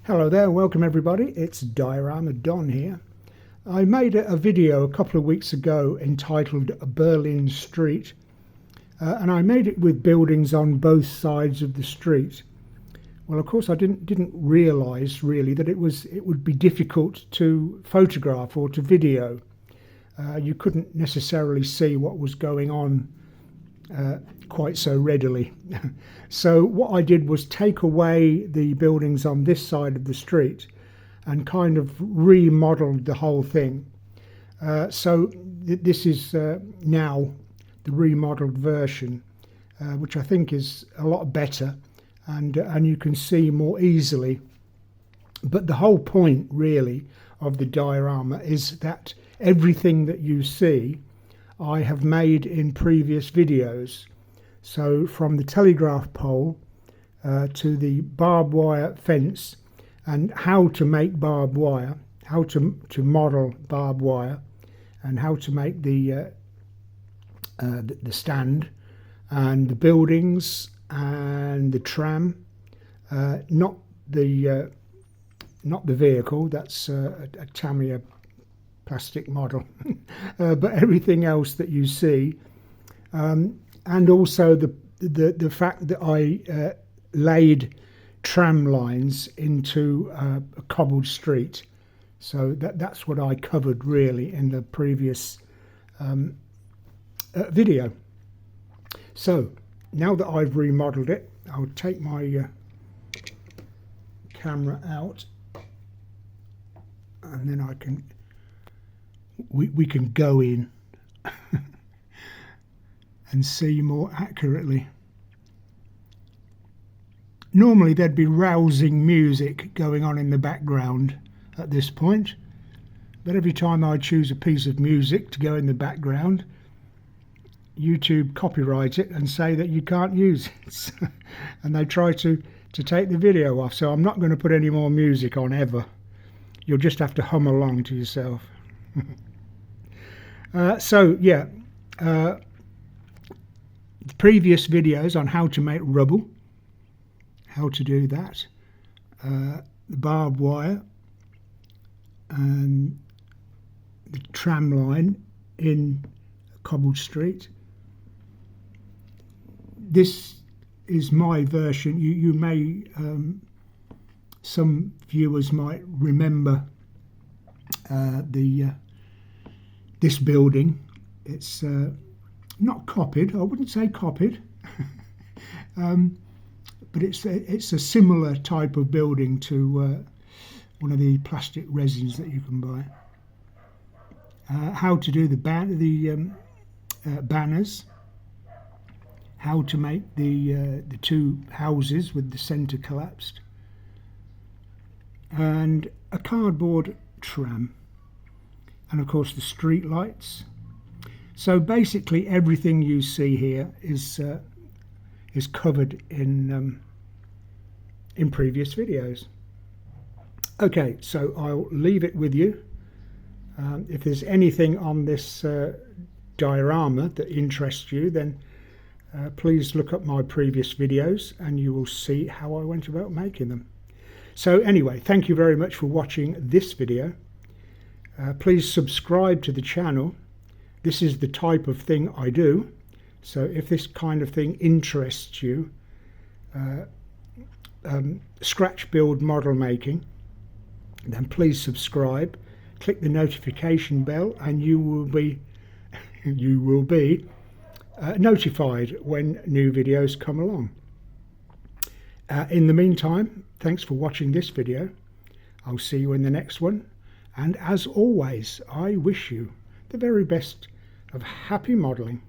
Hello there, welcome everybody, it's Diorama Don here. I made a video a couple of weeks ago entitled Berlin Street, and I made it with buildings on both sides of the street. Well, of course I didn't realise really that it would be difficult to photograph or to video. You couldn't necessarily see what was going on quite so readily. So what I did was take away the buildings on this side of the street and kind of remodeled the whole thing. This is now the remodeled version, which I think is a lot better, and you can see more easily. But the whole point really of the diorama is that everything that you see I have made in previous videos. So from the telegraph pole to the barbed wire fence and how to make barbed wire, how to model barbed wire, and how to make the stand and the buildings and the tram, not the vehicle. That's a Tamiya plastic model, but everything else that you see, and also the fact that I laid tram lines into a cobbled street. So that's what I covered really in the previous video. So now that I've remodeled it, I'll take my camera out, and then I can we can go in and see more accurately. Normally there'd be rousing music going on in the background at this point, but every time I choose a piece of music to go in the background, YouTube copyrights it and say that you can't use it. And they try to take the video off, so I'm not going to put any more music on ever. You'll just have to hum along to yourself. The previous videos on how to make rubble, how to do that, the barbed wire and the tram line in cobbled street. This is my version. You may, some viewers might remember this building. It's not copied. I wouldn't say copied, but it's a similar type of building to one of the plastic resins that you can buy. How to do the banners, how to make the two houses with the centre collapsed, and a cardboard tram, and of course the street lights. So basically everything you see here is covered in previous videos. Okay, so I'll leave it with you. If there's anything on this diorama that interests you, then please look up my previous videos and you will see how I went about making them. So anyway, thank you very much for watching this video. Please subscribe to the channel. This is the type of thing I do. So if this kind of thing interests you, scratch build model making, then please subscribe, click the notification bell, and you will be notified when new videos come along. In the meantime, thanks for watching this video. I'll see you in the next one, and as always, I wish you the very best of happy modelling.